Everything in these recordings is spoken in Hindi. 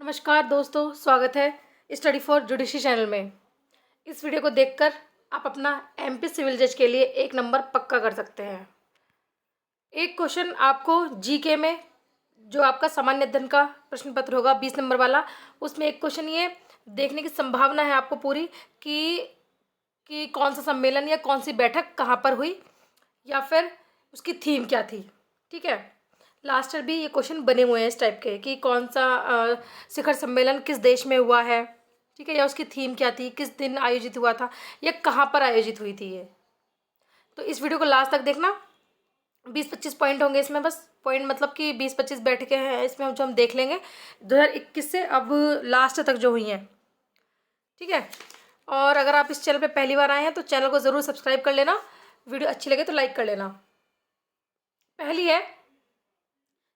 नमस्कार दोस्तों, स्वागत है स्टडी फॉर जुडिशरी चैनल में। इस वीडियो को देखकर आप अपना एमपी सिविल जज के लिए 1 नंबर पक्का कर सकते हैं। एक क्वेश्चन आपको जीके में, जो आपका सामान्य अध्ययन का प्रश्न पत्र होगा 20 नंबर वाला, उसमें एक क्वेश्चन ये देखने की संभावना है आपको पूरी कि कौन सा सम्मेलन या कौन सी बैठक कहाँ पर हुई या फिर उसकी थीम क्या थी। ठीक है, लास्ट ईयर भी ये क्वेश्चन बने हुए हैं इस टाइप के कि कौन सा शिखर सम्मेलन किस देश में हुआ है, ठीक है, या उसकी थीम क्या थी, किस दिन आयोजित हुआ था, या कहाँ पर आयोजित हुई थी ये। तो इस वीडियो को लास्ट तक देखना। 20-25 पॉइंट होंगे इसमें, बस पॉइंट मतलब कि 20-25 बैठकें हैं इसमें जो हम देख लेंगे 2021 से अब लास्ट तक जो हुई हैं। ठीक है, और अगर आप इस चैनल पे पहली बार आए हैं तो चैनल को ज़रूर सब्सक्राइब कर लेना, वीडियो अच्छी लगे तो लाइक कर लेना। पहली है,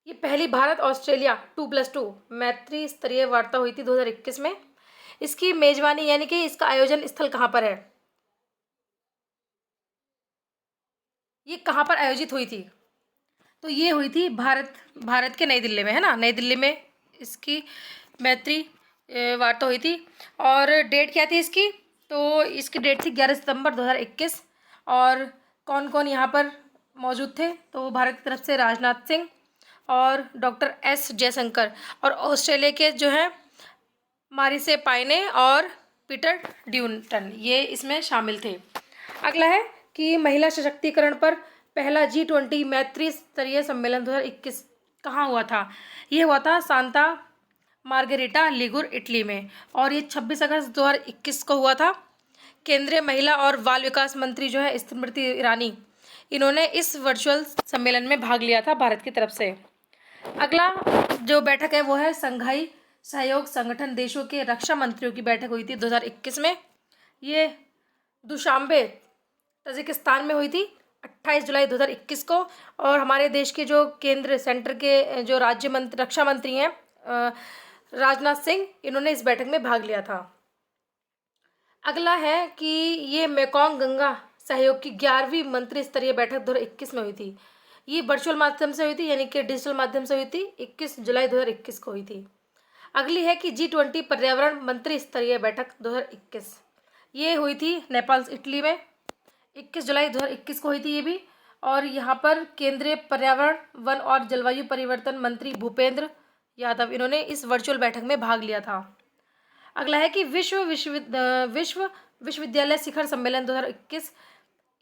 ये पहली भारत ऑस्ट्रेलिया 2+2 मैत्री स्तरीय वार्ता हुई थी 2021 में। इसकी मेजबानी यानी कि इसका आयोजन स्थल कहाँ पर है, ये कहाँ पर आयोजित हुई थी? तो ये हुई थी भारत के नई दिल्ली में, है ना, नई दिल्ली में इसकी मैत्री वार्ता हुई थी। और डेट क्या थी इसकी? तो इसकी डेट थी 11 सितंबर 2021। और कौन कौन यहाँ पर मौजूद थे? तो भारत की तरफ से राजनाथ सिंह और डॉक्टर एस जयशंकर, और ऑस्ट्रेलिया के जो है मारिसे पाइने और पीटर ड्यूटन, ये इसमें शामिल थे। अगला है कि महिला सशक्तिकरण पर पहला G20 मैत्री स्तरीय सम्मेलन 2021 कहाँ हुआ था? ये हुआ था सांता मार्गेरिटा लिगुर, इटली में, और ये 26 अगस्त 2021 को हुआ था। केंद्रीय महिला और बाल विकास मंत्री जो है स्मृति ईरानी, इन्होंने इस वर्चुअल सम्मेलन में भाग लिया था भारत की तरफ से। अगला जो बैठक है वो है संघाई सहयोग संगठन देशों के रक्षा मंत्रियों की बैठक हुई थी 2021 में। ये दुशांबे तजिकिस्तान में हुई थी 28 जुलाई 2021 को। और हमारे देश के जो केंद्र सेंटर के जो रक्षा मंत्री हैं राजनाथ सिंह, इन्होंने इस बैठक में भाग लिया था। अगला है कि ये मेकोंग गंगा सहयोग की 11वीं मंत्री स्तरीय बैठक 2021 में हुई थी। ये वर्चुअल माध्यम से हुई थी, यानी कि डिजिटल माध्यम से हुई थी, 21 जुलाई 2021 को हुई थी। अगली है कि G20 पर्यावरण मंत्री स्तरीय बैठक 2021, ये हुई थी नेपाल इटली में, 21 जुलाई 2021 को हुई थी ये भी। और यहाँ पर केंद्रीय पर्यावरण वन और जलवायु परिवर्तन मंत्री भूपेंद्र यादव, इन्होंने इस वर्चुअल बैठक में भाग लिया था। अगला है कि विश्व विश्वविद्यालय शिखर सम्मेलन 2021,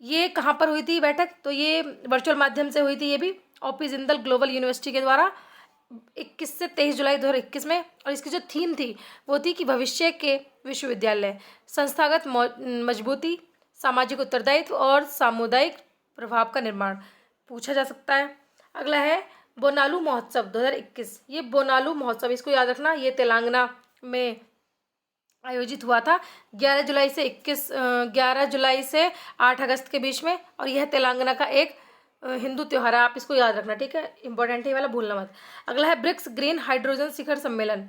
ये कहाँ पर हुई थी बैठक? तो ये वर्चुअल माध्यम से हुई थी, ये भी OP जिंदल ग्लोबल यूनिवर्सिटी के द्वारा 21 से 23 जुलाई 2021 में। और इसकी जो थीम थी वो थी कि भविष्य के विश्वविद्यालय, संस्थागत मजबूती, सामाजिक उत्तरदायित्व और सामुदायिक प्रभाव का निर्माण पूछा जा सकता है। अगला है बोनालू महोत्सव 2021। ये बोनालू महोत्सव, इसको याद रखना, ये तेलंगाना में आयोजित हुआ था 11 जुलाई से 8 अगस्त के बीच में, और यह तेलंगाना का एक हिंदू त्यौहार है, आप इसको याद रखना, ठीक है, इंपॉर्टेंट है ये वाला, भूलना मत। अगला है ब्रिक्स ग्रीन हाइड्रोजन शिखर सम्मेलन,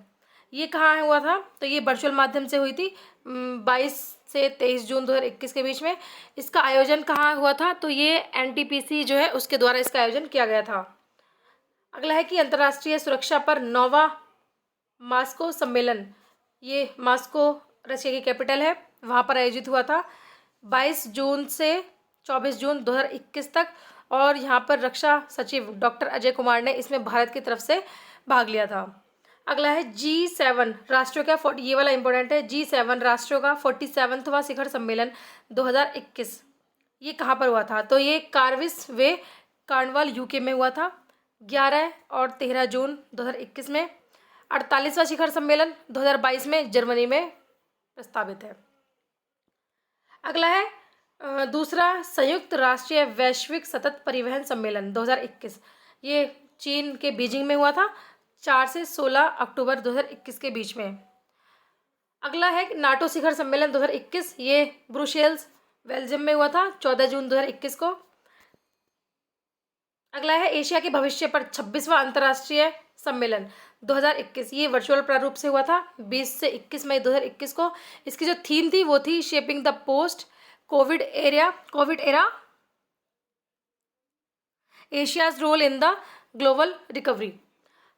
ये कहाँ हुआ था? तो ये वर्चुअल माध्यम से हुई थी 22 से 23 जून 2021 के बीच में। इसका आयोजन कहाँ हुआ था? तो ये NTPC जो है उसके द्वारा इसका आयोजन किया गया था। अगला है कि अंतर्राष्ट्रीय सुरक्षा पर 9वां मास्को सम्मेलन, ये मास्को रशिया की कैपिटल है, वहाँ पर आयोजित हुआ था 22 जून से 24 जून 2021 तक। और यहाँ पर रक्षा सचिव डॉक्टर अजय कुमार ने इसमें भारत की तरफ से भाग लिया था। अगला है G7 राष्ट्रों का ये वाला इंपॉर्टेंट है, G7 राष्ट्रों का 47वां शिखर सम्मेलन 2021, ये कहाँ पर हुआ था? तो ये कार्विस वे कार्नवाल UK में हुआ था 11 और 13 जून 2021 में। 48वां शिखर सम्मेलन 2022 में जर्मनी में प्रस्तावित है। अगला है दूसरा संयुक्त राष्ट्रीय वैश्विक सतत परिवहन सम्मेलन 2021, ये चीन के बीजिंग में हुआ था 4 से 16 अक्टूबर 2021 के बीच में। अगला है नाटो शिखर सम्मेलन 2021, ये ब्रुसेल्स बेल्जियम में हुआ था 14 जून 2021 को। अगला है एशिया के भविष्य पर 26वां अंतर्राष्ट्रीय सम्मेलन 2021, ये वर्चुअल प्रारूप से हुआ था 20 से 21 मई 2021 को। इसकी जो थीम थी वो थी shaping the post Covid era Asia's role in the global recovery.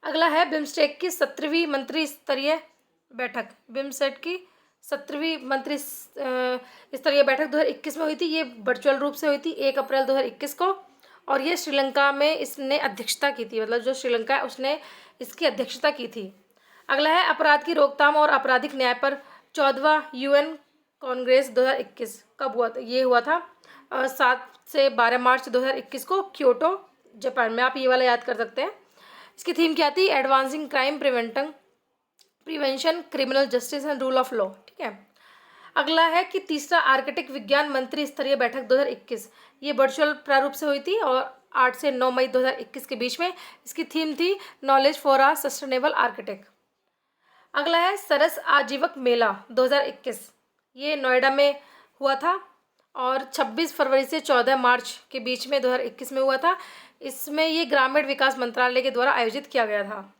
अगला है बिम्स्टेक की 17वीं मंत्री स्तरीय बैठक। बिम्स्टेक की 17वीं मंत्री स्तरीय बैठक 2021 में हुई थी। ये वर्चुअल रूप से हुई थी 1 अप्रैल 2021 को, और ये श्रीलंका में इसने अध्यक्षता की थी, मतलब जो श्रीलंका है उसने इसकी अध्यक्षता की थी। अगला है अपराध की रोकथाम और आपराधिक न्याय पर 14वां यूएन कांग्रेस 2021 कब हुआ था? ये हुआ था 7 से 12 मार्च 2021 को क्योटो, जापान में। आप ये वाला याद कर सकते हैं। इसकी थीम क्या थी? Advancing crime prevention, criminal justice and rule of law. ठीक है। अगला है कि तीसरा आर्कटिक विज्ञान मंत्री स्तरीय बैठक 2021, ये वर्चुअल प्रारूप से हुई थी और 8 से 9 मई 2021 के बीच में। इसकी थीम थी knowledge for a sustainable architect. अगला है सरस आजीवक मेला 2021, ये नोएडा में हुआ था और 26 फरवरी से 14 मार्च के बीच में 2021 में हुआ था। इसमें ये ग्रामीण विकास मंत्रालय के द्वारा आयोजित किया गया था।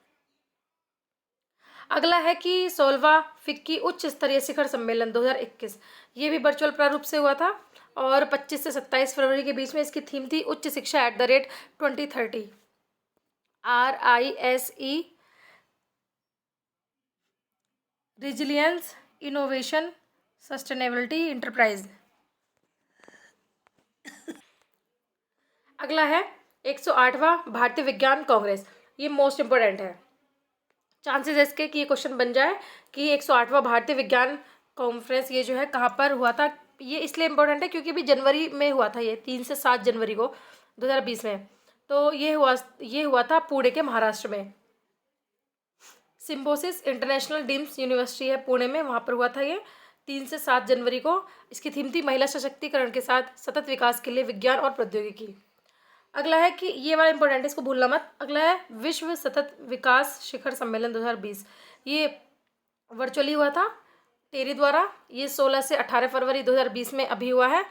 अगला है कि 16वां फिक्की उच्च स्तरीय शिखर सम्मेलन 2021, ये भी वर्चुअल प्रारूप से हुआ था और 25 से 27 फरवरी के बीच में। इसकी थीम थी उच्च शिक्षा @2030, RISE, resilience, innovation, sustainability, enterprise. अगला है 108वां भारतीय विज्ञान कांग्रेस, ये मोस्ट इंपोर्टेंट है। चांसेस है इसके कि ये क्वेश्चन बन जाए कि 108वां भारतीय विज्ञान कॉन्फ्रेंस ये जो है कहाँ पर हुआ था। ये इसलिए इम्पोर्टेंट है क्योंकि अभी जनवरी में हुआ था, ये 3 से 7 जनवरी को 2020 में। तो ये हुआ था पुणे के महाराष्ट्र में। सिम्बोसिस इंटरनेशनल डीम्स यूनिवर्सिटी है पुणे में, वहाँ पर हुआ था ये 3 से 7 जनवरी को। इसकी थीम थी महिला सशक्तिकरण के साथ सतत विकास के लिए विज्ञान और प्रौद्योगिकी। अगला है कि ये वाला इंपॉर्टेंट है, इसको भूलना मत। अगला है विश्व सतत विकास शिखर सम्मेलन 2020, ये वर्चुअली हुआ था टेरी द्वारा। ये 16 से 18 फरवरी 2020 में अभी हुआ है।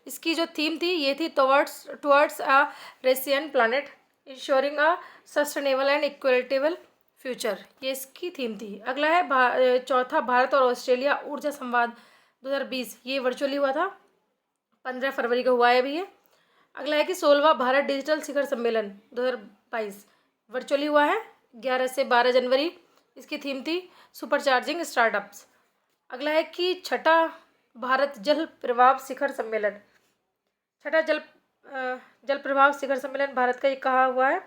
इसकी जो थीम थी ये थी towards a resilient planet, ensuring a sustainable and equitable future, ये इसकी थीम थी। अगला है चौथा भारत और ऑस्ट्रेलिया ऊर्जा संवाद 2020, ये वर्चुअली हुआ था 15 फरवरी को हुआ है अभी ये। अगला है कि 16वां भारत डिजिटल शिखर सम्मेलन 2022 वर्चुअली हुआ है 11 से 12 जनवरी। इसकी थीम थी सुपरचार्जिंग स्टार्टअप्स। अगला है कि छठा भारत जल प्रवाह शिखर सम्मेलन, छठा जल प्रवाह शिखर सम्मेलन भारत का ये कहाँ हुआ है?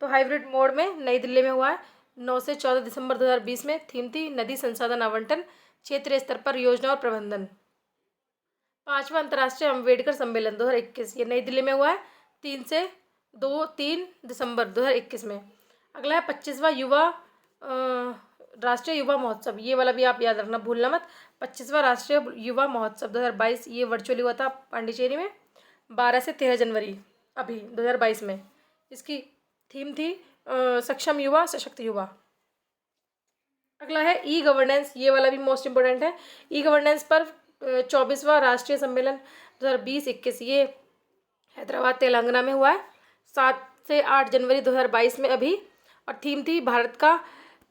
तो हाइब्रिड मोड में नई दिल्ली में हुआ है 9 से 14 दिसंबर 2020 में। थीम थी नदी संसाधन आवंटन, क्षेत्रीय स्तर पर योजना और प्रबंधन। 5वां अंतर्राष्ट्रीय अम्बेडकर सम्मेलन 2021, ये नई दिल्ली में हुआ है 3 दिसंबर 2021 में। अगला है 25वां राष्ट्रीय युवा महोत्सव, ये वाला भी आप याद रखना, भूलना मत। 25वां राष्ट्रीय युवा महोत्सव 2022, ये वर्चुअली हुआ था पांडिचेरी में 12 से 13 जनवरी अभी 2022 में। इसकी थीम थी सक्षम युवा सशक्त युवा। अगला है ई गवर्नेंस, ये वाला भी मोस्ट इंपोर्टेंट है। ई गवर्नेंस पर 24वां राष्ट्रीय सम्मेलन 2020-21, ये हैदराबाद तेलंगाना में हुआ है 7 से 8 जनवरी 2022 में अभी, और थीम थी भारत का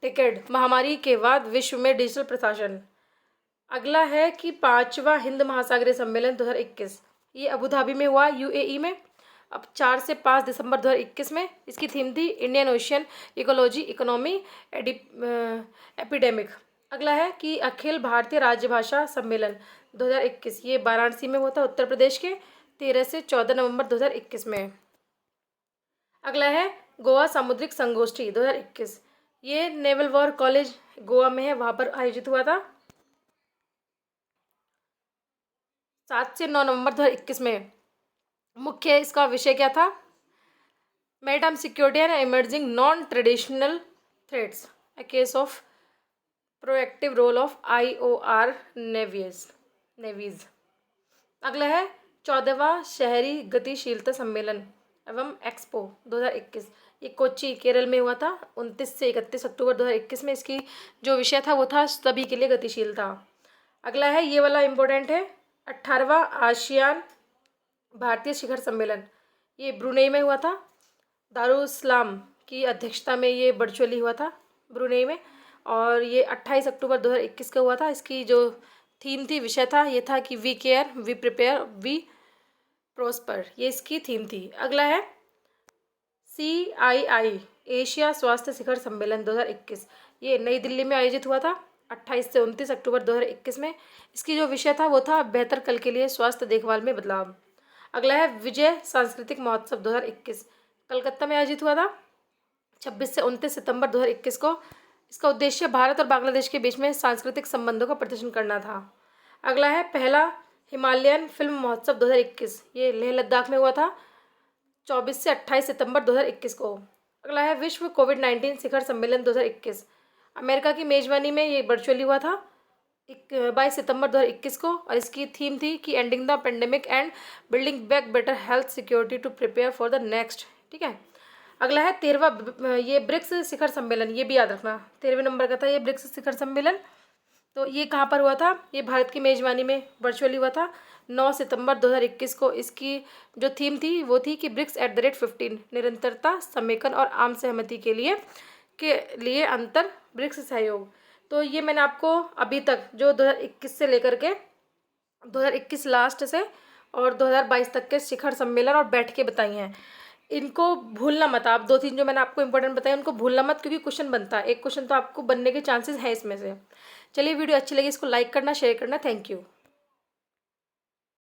टिकेट, महामारी के बाद विश्व में डिजिटल प्रशासन। अगला है कि 5वां हिंद महासागरीय सम्मेलन 2021, ये अबू धाबी में हुआ UAE में अब 4 से 5 दिसंबर 2021 में। इसकी थीम थी Indian ocean ecology economy epidemic. अगला है कि अखिल भारतीय राजभाषा सम्मेलन 2021, ये वाराणसी में हुआ था उत्तर प्रदेश के 13 से 14 नवंबर 2021 में। अगला है गोवा सामुद्रिक संगोष्ठी 2021, ये नेवल वॉर कॉलेज गोवा में है, वहाँ पर आयोजित हुआ था 7 से 9 नवंबर 2021 में। मुख्य इसका विषय क्या था? Maritime security and emerging non traditional threats, a case of proactive role of IOR navies. अगला है 14वां शहरी गतिशीलता सम्मेलन एवं एक्सपो 2021, ये कोच्चि केरल में हुआ था 29 से 31 अक्टूबर 2021 में। इसकी जो विषय था वो था सभी के लिए गतिशीलता। अगला है ये वाला इम्पोर्टेंट है 18वां आसियान भारतीय शिखर सम्मेलन, ये ब्रुनेई में हुआ था, दारुसलाम की अध्यक्षता में ये वर्चुअली हुआ था ब्रुनेई में, और ये 28 अक्टूबर 2021 का हुआ था। इसकी जो थीम थी, विषय था, ये था कि we care, we prepare, we prosper, ये इसकी थीम थी। अगला है CII एशिया स्वास्थ्य शिखर सम्मेलन 2021, ये नई दिल्ली में आयोजित हुआ था 28 से 29 अक्टूबर 2021 में। इसकी जो विषय था वो था बेहतर कल के लिए स्वास्थ्य देखभाल में बदलाव। अगला है विजय सांस्कृतिक महोत्सव 2021, कलकत्ता में आयोजित हुआ था 26 से 29 सितंबर 2021 को। इसका उद्देश्य भारत और बांग्लादेश के बीच में सांस्कृतिक संबंधों का प्रदर्शन करना था। अगला है पहला हिमालयन फिल्म महोत्सव 2021, ये लेह लद्दाख में हुआ था 24 से 28 सितंबर 2021 को। अगला है विश्व कोविड-19 शिखर सम्मेलन 2021, अमेरिका की मेजबानी में ये वर्चुअली हुआ था 22 सितंबर 2021 को, और इसकी थीम थी कि ending the pandemic and building back better health security to prepare for the next. ठीक है। अगला है 13वां ये ब्रिक्स शिखर सम्मेलन, ये भी याद रखना 13वें नंबर का था ये ब्रिक्स शिखर सम्मेलन। तो ये कहाँ पर हुआ था, ये भारत की मेजबानी में वर्चुअली हुआ था 9 सितंबर 2021 को। इसकी जो थीम थी वो थी कि ब्रिक्स @15, निरंतरता, समेकन और आम सहमति के लिए अंतर ब्रिक्स सहयोग। तो ये मैंने आपको अभी तक जो 2021 से लेकर के 2021 लास्ट से और 2022 तक के शिखर सम्मेलन और बैठकें बताई हैं। इनको भूलना मत आप, 2-3 जो मैंने आपको इंपॉर्टेंट बताया उनको भूलना मत, क्योंकि क्वेश्चन बनता है, एक क्वेश्चन तो आपको बनने के चांसेस हैं इसमें से। चलिए वीडियो अच्छी लगी इसको लाइक करना, शेयर करना। Thank you.